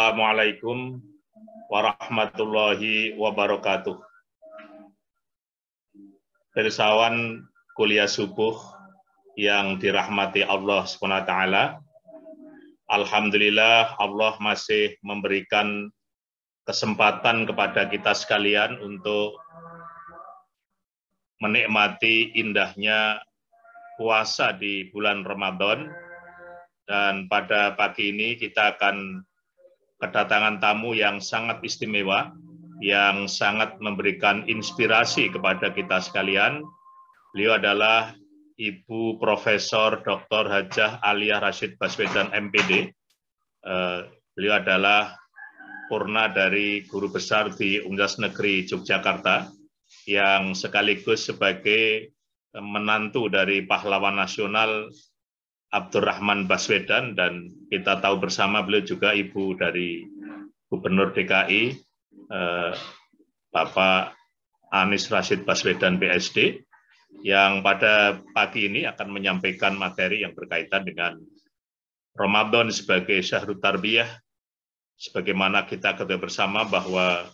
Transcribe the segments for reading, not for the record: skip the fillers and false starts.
Assalamualaikum warahmatullahi wabarakatuh. Pirsawan kuliah subuh yang dirahmati Allah SWT. Alhamdulillah Allah masih memberikan kesempatan kepada kita sekalian untuk menikmati indahnya puasa di bulan Ramadan. Dan pada pagi ini kita akan kedatangan tamu yang sangat istimewa, yang sangat memberikan inspirasi kepada kita sekalian. Beliau adalah Ibu Profesor Dr. Hajah Aliyah Rashid Baswedan MPD. Beliau adalah purna dari guru besar di Universitas Negeri Yogyakarta, yang sekaligus sebagai menantu dari pahlawan nasional Abdurrahman Baswedan, dan kita tahu bersama beliau juga ibu dari Gubernur DKI Bapak Anies Rashid Baswedan PSD, yang pada pagi ini akan menyampaikan materi yang berkaitan dengan Ramadan sebagai syahrut tarbiyah. Sebagaimana kita ketahui bersama bahwa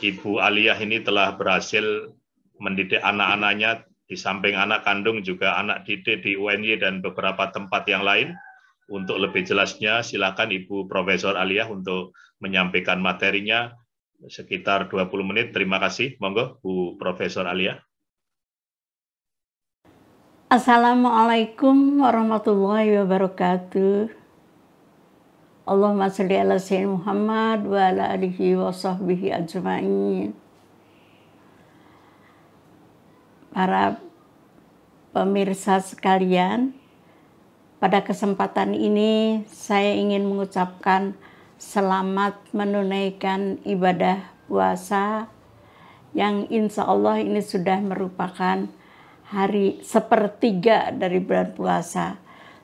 Ibu Aliyah ini telah berhasil mendidik anak-anaknya, di samping anak kandung juga anak didik di UNY dan beberapa tempat yang lain. Untuk lebih jelasnya silakan Ibu Profesor Aliyah untuk menyampaikan materinya sekitar 20 menit. Terima kasih. Monggo Bu Profesor Aliyah. Assalamualaikum warahmatullahi wabarakatuh. Allahumma sholli ala sayyidina Muhammad wa ala alihi wa sahbihi ajma'in. Para pemirsa sekalian, pada kesempatan ini saya ingin mengucapkan selamat menunaikan ibadah puasa yang insya Allah ini sudah merupakan hari sepertiga dari bulan puasa.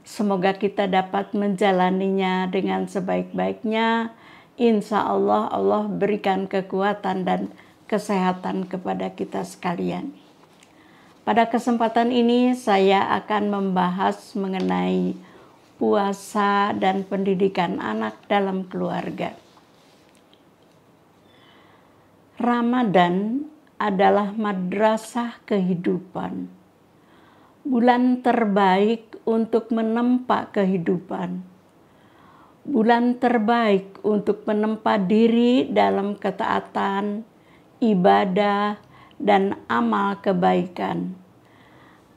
Semoga kita dapat menjalaninya dengan sebaik-baiknya. Insya Allah Allah berikan kekuatan dan kesehatan kepada kita sekalian. Pada kesempatan ini saya akan membahas mengenai puasa dan pendidikan anak dalam keluarga. Ramadan adalah madrasah kehidupan, bulan terbaik untuk menempa kehidupan, bulan terbaik untuk menempa diri dalam ketaatan, ibadah, dan amal kebaikan.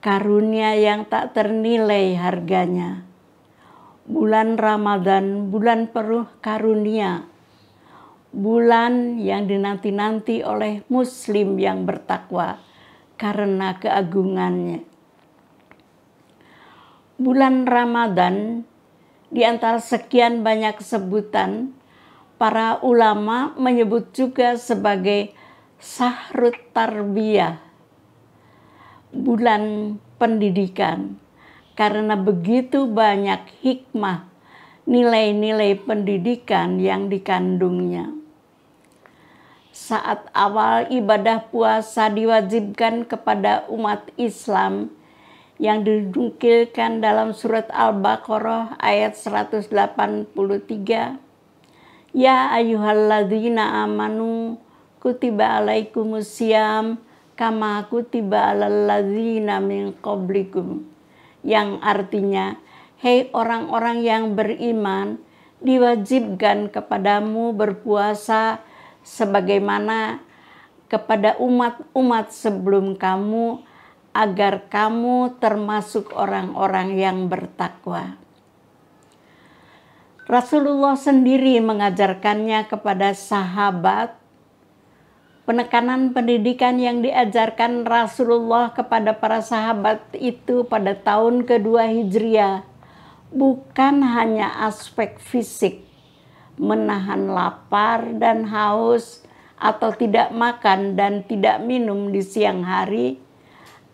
Karunia yang tak ternilai harganya. Bulan Ramadan, bulan penuh karunia. Bulan yang dinanti-nanti oleh muslim yang bertakwa karena keagungannya. Bulan Ramadan, di antara sekian banyak sebutan, para ulama menyebut juga sebagai syahrut tarbiyah, bulan pendidikan, karena begitu banyak hikmah, nilai-nilai pendidikan yang dikandungnya. Saat awal ibadah puasa diwajibkan kepada umat Islam yang dinukilkan dalam surat Al-Baqarah ayat 183, Ya ayyuhalladzina amanu kutiba alaikumusiyam kama kutiba alal ladzina min qablikum, yang artinya, hei orang-orang yang beriman, diwajibkan kepadamu berpuasa sebagaimana kepada umat-umat sebelum kamu, agar kamu termasuk orang-orang yang bertakwa. Rasulullah sendiri mengajarkannya kepada sahabat. Penekanan pendidikan yang diajarkan Rasulullah kepada para sahabat itu pada tahun kedua Hijriah bukan hanya aspek fisik, menahan lapar dan haus, atau tidak makan dan tidak minum di siang hari,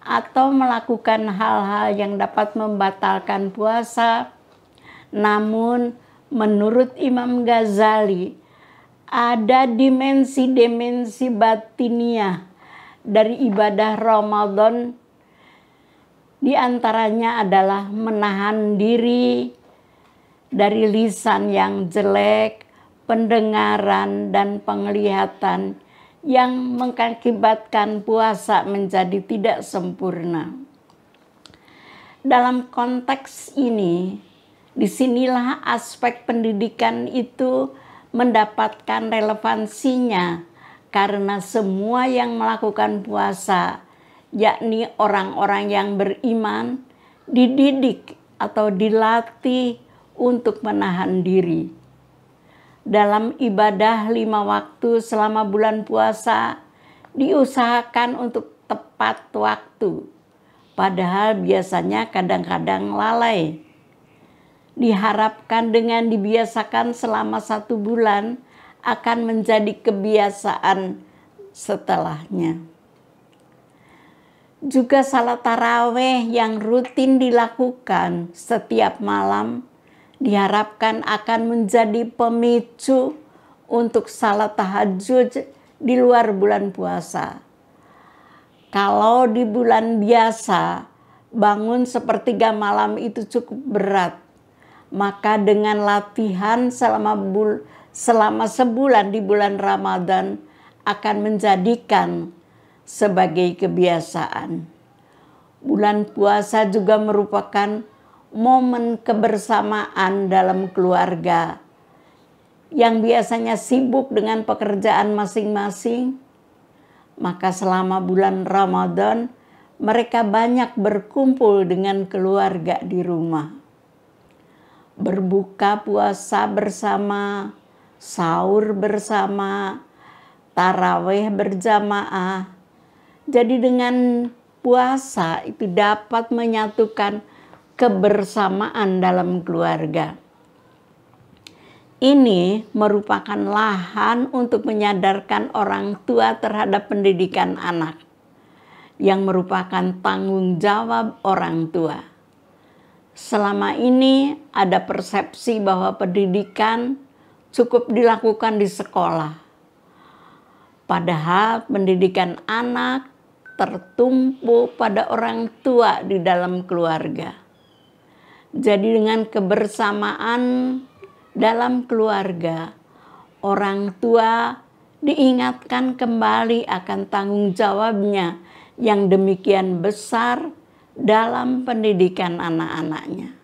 atau melakukan hal-hal yang dapat membatalkan puasa. Namun menurut Imam Ghazali, ada dimensi-dimensi batiniah dari ibadah Ramadan. Di antaranya adalah menahan diri dari lisan yang jelek, pendengaran, dan penglihatan yang mengakibatkan puasa menjadi tidak sempurna. Dalam konteks ini, disinilah aspek pendidikan itu mendapatkan relevansinya karena semua yang melakukan puasa, yakni orang-orang yang beriman, dididik atau dilatih untuk menahan diri. Dalam ibadah 5 waktu selama bulan puasa, diusahakan untuk tepat waktu, padahal biasanya kadang-kadang lalai. Diharapkan dengan dibiasakan selama 1 bulan akan menjadi kebiasaan setelahnya. Juga salat tarawih yang rutin dilakukan setiap malam diharapkan akan menjadi pemicu untuk salat tahajud di luar bulan puasa. Kalau di bulan biasa bangun sepertiga malam itu cukup berat, maka dengan latihan selama sebulan di bulan Ramadan akan menjadikan sebagai kebiasaan. Bulan puasa juga merupakan momen kebersamaan dalam keluarga yang biasanya sibuk dengan pekerjaan masing-masing. Maka selama bulan Ramadan mereka banyak berkumpul dengan keluarga di rumah. Berbuka puasa bersama, sahur bersama, tarawih berjamaah. Jadi dengan puasa itu dapat menyatukan kebersamaan dalam keluarga. Ini merupakan lahan untuk menyadarkan orang tua terhadap pendidikan anak, yang merupakan tanggung jawab orang tua. Selama ini ada persepsi bahwa pendidikan cukup dilakukan di sekolah. Padahal pendidikan anak tertumpu pada orang tua di dalam keluarga. Jadi dengan kebersamaan dalam keluarga, orang tua diingatkan kembali akan tanggung jawabnya yang demikian besar dalam pendidikan anak-anaknya.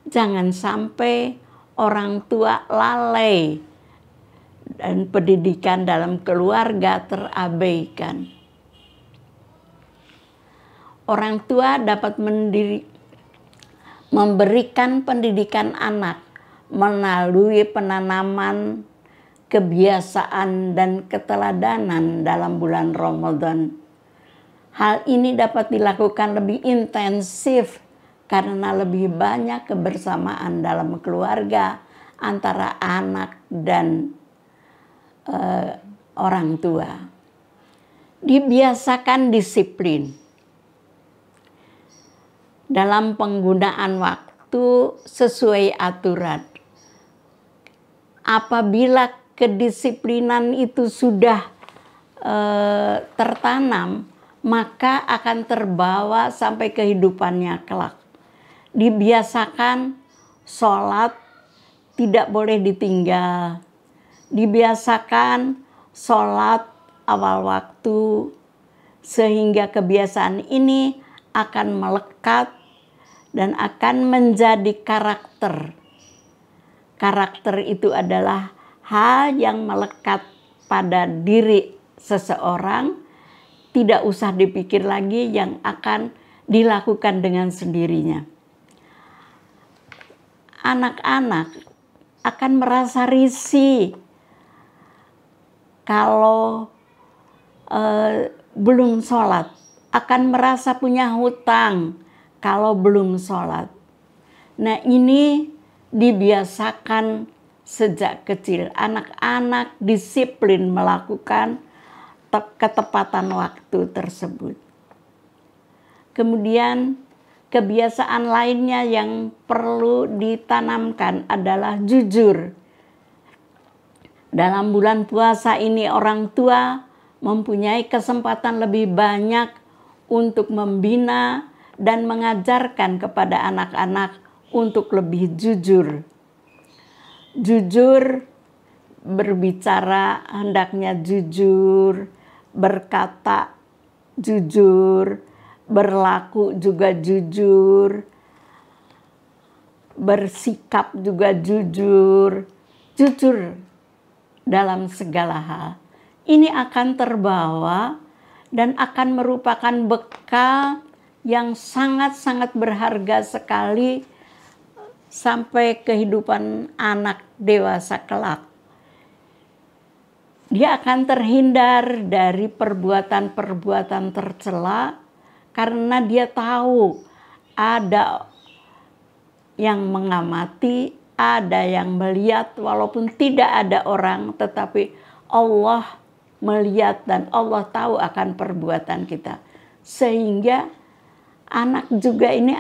Jangan sampai orang tua lalai dan pendidikan dalam keluarga terabaikan. Orang tua dapat memberikan pendidikan anak melalui penanaman kebiasaan dan keteladanan dalam bulan Ramadan. Hal ini dapat dilakukan lebih intensif karena lebih banyak kebersamaan dalam keluarga antara anak dan orang tua. Dibiasakan disiplin dalam penggunaan waktu sesuai aturan. Apabila kedisiplinan itu sudah tertanam, maka akan terbawa sampai kehidupannya kelak. Dibiasakan sholat tidak boleh ditinggal. Dibiasakan sholat awal waktu, sehingga kebiasaan ini akan melekat dan akan menjadi karakter. Karakter itu adalah hal yang melekat pada diri seseorang, tidak usah dipikir lagi, yang akan dilakukan dengan sendirinya. Anak-anak akan merasa risih kalau belum sholat, akan merasa punya hutang kalau belum sholat. Nah, ini dibiasakan sejak kecil. Anak-anak disiplin melakukan ketepatan waktu tersebut. Kemudian kebiasaan lainnya yang perlu ditanamkan adalah jujur. Dalam bulan puasa ini orang tua mempunyai kesempatan lebih banyak untuk membina dan mengajarkan kepada anak-anak untuk lebih jujur. Jujur berbicara hendaknya jujur, berkata jujur, berlaku juga jujur, bersikap juga jujur, jujur dalam segala hal. Ini akan terbawa dan akan merupakan bekal yang sangat-sangat berharga sekali sampai kehidupan anak dewasa kelak. Dia akan terhindar dari perbuatan-perbuatan tercela karena dia tahu ada yang mengamati, ada yang melihat, walaupun tidak ada orang, tetapi Allah melihat dan Allah tahu akan perbuatan kita. Sehingga anak juga ini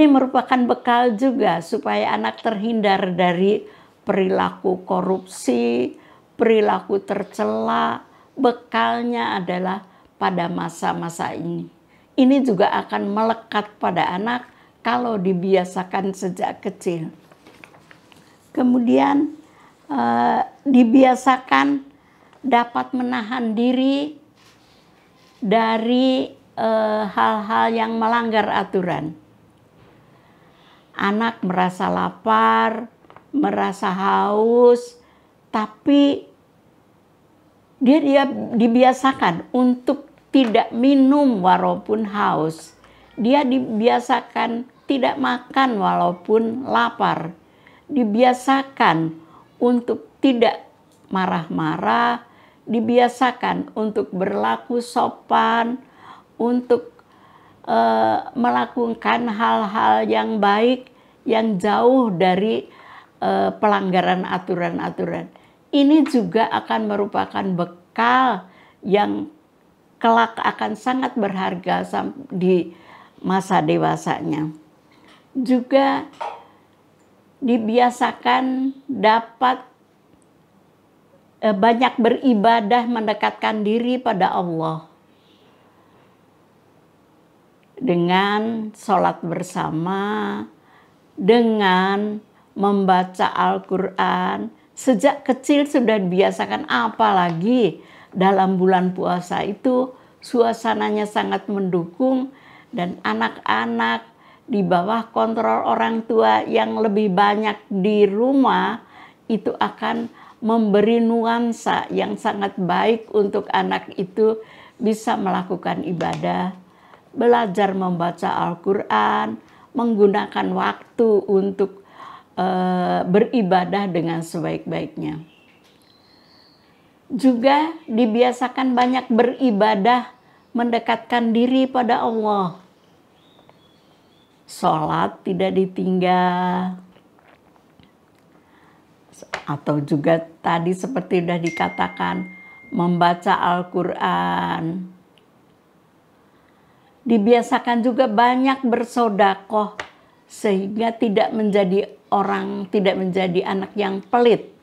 merupakan bekal juga supaya anak terhindar dari perilaku korupsi, perilaku tercela. Bekalnya adalah pada masa-masa ini. Ini juga akan melekat pada anak kalau dibiasakan sejak kecil. Kemudian dibiasakan dapat menahan diri dari hal-hal yang melanggar aturan. Anak merasa lapar, merasa haus, tapi dia dibiasakan untuk tidak minum walaupun haus. Dia dibiasakan tidak makan walaupun lapar. Dibiasakan untuk tidak marah-marah, dibiasakan untuk berlaku sopan, untuk melakukan hal-hal yang baik, yang jauh dari pelanggaran aturan-aturan. Ini juga akan merupakan bekal yang kelak akan sangat berharga di masa dewasanya. Juga dibiasakan dapat banyak beribadah, mendekatkan diri pada Allah dengan sholat bersama, dengan membaca Al-Quran. Sejak kecil sudah dibiasakan, apalagi dalam bulan puasa itu suasananya sangat mendukung dan anak-anak di bawah kontrol orang tua yang lebih banyak di rumah itu akan memberi nuansa yang sangat baik untuk anak itu bisa melakukan ibadah, belajar membaca Al-Quran, menggunakan waktu untuk beribadah dengan sebaik-baiknya. Juga dibiasakan banyak beribadah, mendekatkan diri pada Allah. Sholat tidak ditinggal. Atau juga tadi seperti sudah dikatakan, membaca Al-Quran. Dibiasakan juga banyak bersedekah sehingga tidak menjadi anak yang pelit.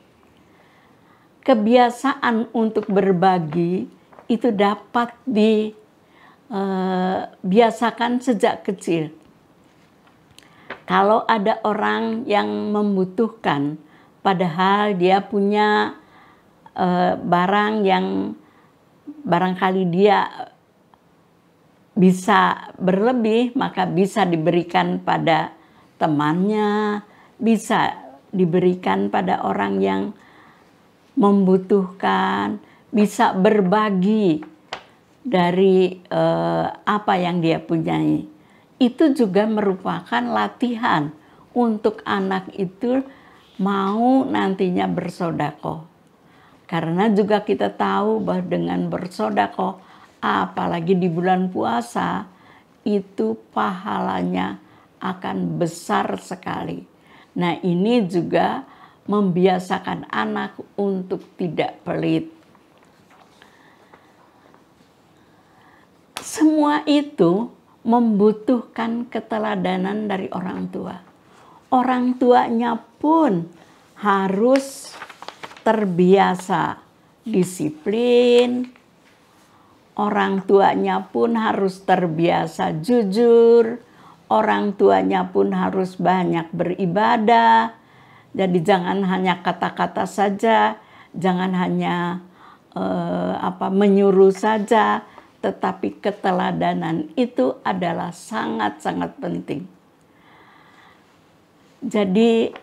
Kebiasaan untuk berbagi itu dapat dibiasakan sejak kecil. Kalau ada orang yang membutuhkan, padahal dia punya barang yang barangkali dia bisa berlebih, maka bisa diberikan pada temannya, bisa diberikan pada orang yang membutuhkan, bisa berbagi dari apa yang dia punyai. Itu juga merupakan latihan untuk anak itu mau nantinya bersedekah. Karena juga kita tahu bahwa dengan bersedekah, apalagi di bulan puasa, itu pahalanya akan besar sekali. Nah, ini juga membiasakan anak untuk tidak pelit. Semua itu membutuhkan keteladanan dari orang tua. Orang tuanya pun harus terbiasa disiplin. Orang tuanya pun harus terbiasa jujur. Orang tuanya pun harus banyak beribadah. Jadi jangan hanya kata-kata saja, jangan hanya menyuruh saja, tetapi keteladanan itu adalah sangat-sangat penting. Jadi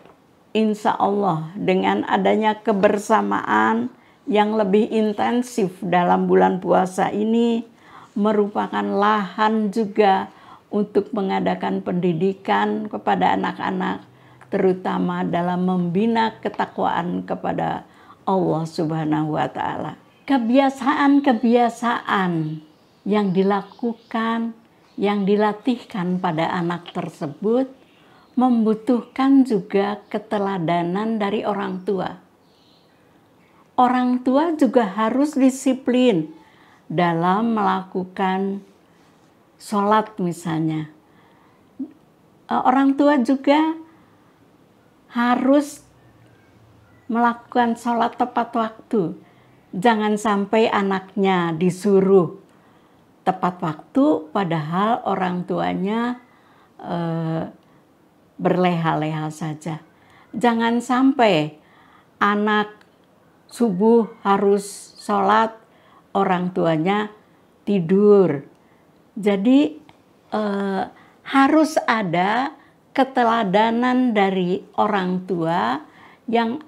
insya Allah dengan adanya kebersamaan yang lebih intensif dalam bulan puasa ini merupakan lahan juga untuk mengadakan pendidikan kepada anak-anak, terutama dalam membina ketakwaan kepada Allah Subhanahu wa Ta'ala. Kebiasaan-kebiasaan yang dilakukan, yang dilatihkan pada anak tersebut membutuhkan juga keteladanan dari orang tua. Orang tua juga harus disiplin dalam melakukan sholat misalnya. Orang tua juga harus melakukan sholat tepat waktu. Jangan sampai anaknya disuruh tepat waktu padahal orang tuanya berleha-leha saja. Jangan sampai anak subuh harus sholat, orang tuanya tidur. Jadi harus ada keteladanan dari orang tua yang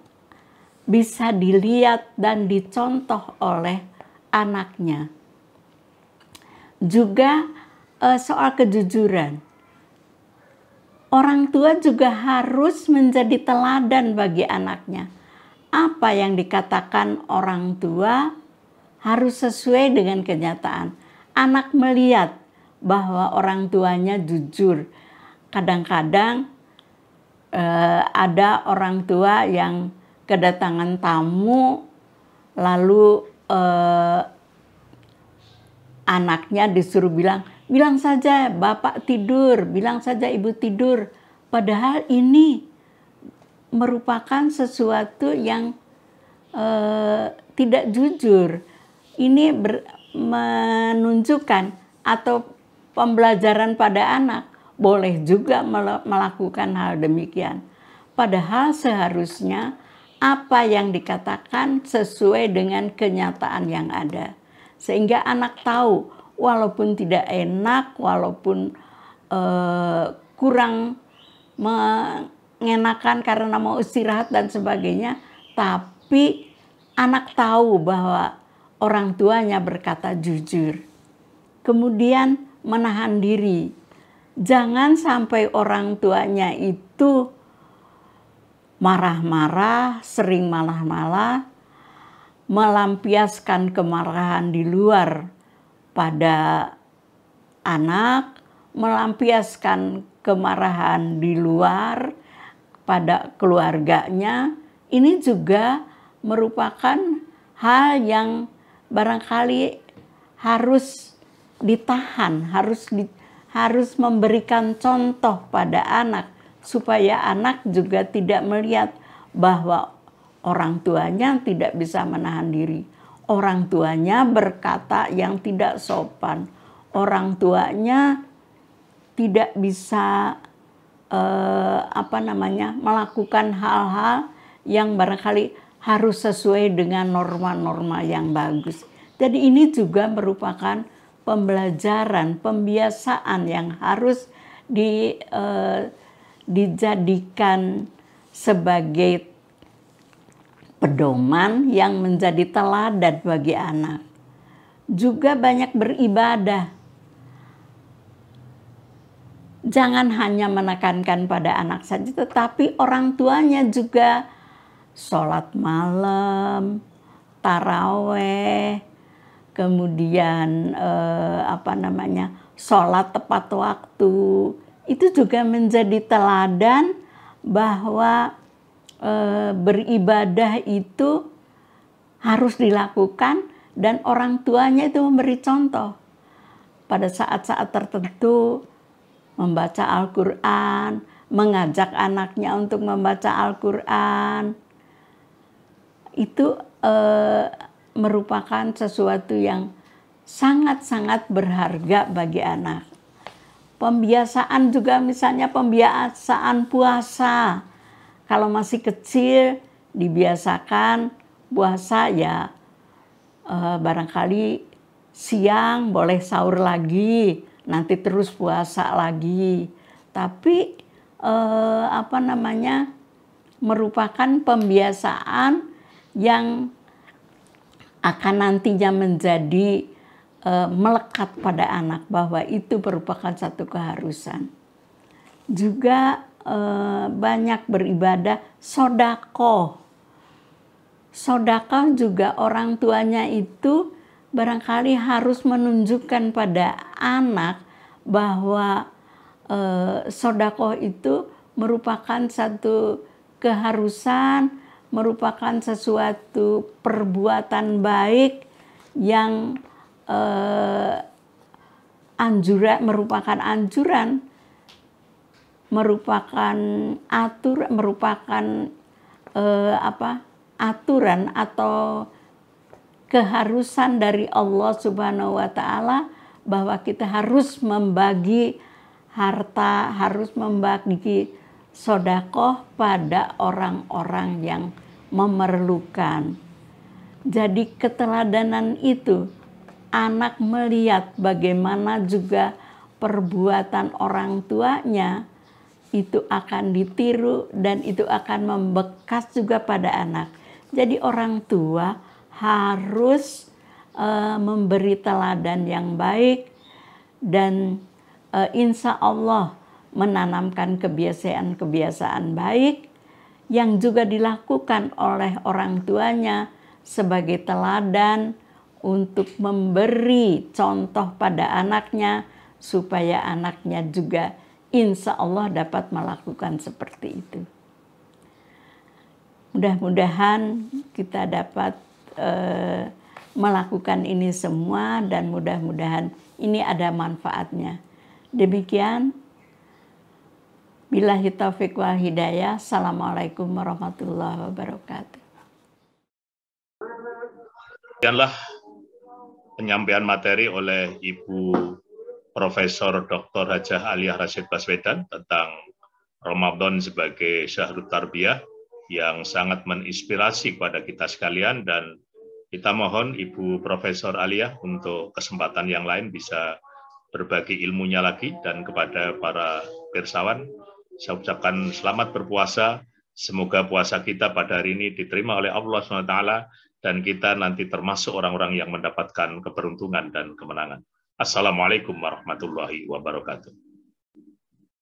bisa dilihat dan dicontoh oleh anaknya. Juga soal kejujuran. Orang tua juga harus menjadi teladan bagi anaknya. Apa yang dikatakan orang tua harus sesuai dengan kenyataan. Anak melihat bahwa orang tuanya jujur. Kadang-kadang ada orang tua yang kedatangan tamu, lalu anaknya disuruh bilang saja bapak tidur, bilang saja ibu tidur. Padahal ini merupakan sesuatu yang tidak jujur. Ini menunjukkan atau pembelajaran pada anak boleh juga melakukan hal demikian. Padahal seharusnya apa yang dikatakan sesuai dengan kenyataan yang ada. Sehingga anak tahu walaupun tidak enak, walaupun kurang mengenakan karena mau istirahat dan sebagainya, tapi anak tahu bahwa orang tuanya berkata jujur. Kemudian menahan diri. Jangan sampai orang tuanya itu marah-marah, sering malah-malah, melampiaskan kemarahan di luar pada anak, melampiaskan kemarahan di luar pada keluarganya. Ini juga merupakan hal yang barangkali harus ditahan, harus memberikan contoh pada anak supaya anak juga tidak melihat bahwa orang tuanya tidak bisa menahan diri. Orang tuanya berkata yang tidak sopan. Orang tuanya tidak bisa melakukan hal-hal yang barangkali harus sesuai dengan norma-norma yang bagus. Jadi ini juga merupakan pembelajaran, pembiasaan yang harus dijadikan sebagai pedoman yang menjadi teladan bagi anak. Juga banyak beribadah. Jangan hanya menekankan pada anak saja, tetapi orang tuanya juga sholat malam, taraweh, kemudian sholat tepat waktu. Itu juga menjadi teladan bahwa beribadah itu harus dilakukan dan orang tuanya itu memberi contoh. Pada saat-saat tertentu membaca Al-Quran, mengajak anaknya untuk membaca Al-Quran. Itu merupakan sesuatu yang sangat-sangat berharga bagi anak. Pembiasaan juga misalnya pembiasaan puasa. Kalau masih kecil dibiasakan puasa ya barangkali siang boleh sahur lagi, nanti terus puasa lagi. Tapi merupakan pembiasaan yang akan nantinya menjadi melekat pada anak, bahwa itu merupakan satu keharusan. Juga banyak beribadah, sodakoh. Sodakoh juga orang tuanya itu barangkali harus menunjukkan pada anak bahwa sodakoh itu merupakan satu keharusan, merupakan sesuatu perbuatan baik yang merupakan anjuran, merupakan aturan atau keharusan dari Allah Subhanahu wa Ta'ala, bahwa kita harus membagi harta, harus membagi sodakoh pada orang-orang yang memerlukan. Jadi keteladanan itu, anak melihat bagaimana juga perbuatan orang tuanya itu akan ditiru dan itu akan membekas juga pada anak. Jadi orang tua harus memberi teladan yang baik dan insya Allah menanamkan kebiasaan-kebiasaan baik yang juga dilakukan oleh orang tuanya sebagai teladan untuk memberi contoh pada anaknya, supaya anaknya juga insya Allah dapat melakukan seperti itu. Mudah-mudahan kita dapat melakukan ini semua, dan mudah-mudahan ini ada manfaatnya. Demikian, billahi taufiq wal hidayah. Assalamualaikum warahmatullahi wabarakatuh. Demikianlah penyampaian materi oleh Ibu Profesor Dr. Hajah Aliyah Rashid Baswedan tentang Ramadan sebagai Syahrul Tarbiyah, yang sangat menginspirasi kepada kita sekalian, dan kita mohon Ibu Profesor Aliyah untuk kesempatan yang lain bisa berbagi ilmunya lagi. Dan kepada para pirsawan, saya ucapkan selamat berpuasa. Semoga puasa kita pada hari ini diterima oleh Allah SWT, dan kita nanti termasuk orang-orang yang mendapatkan keberuntungan dan kemenangan. Assalamualaikum warahmatullahi wabarakatuh.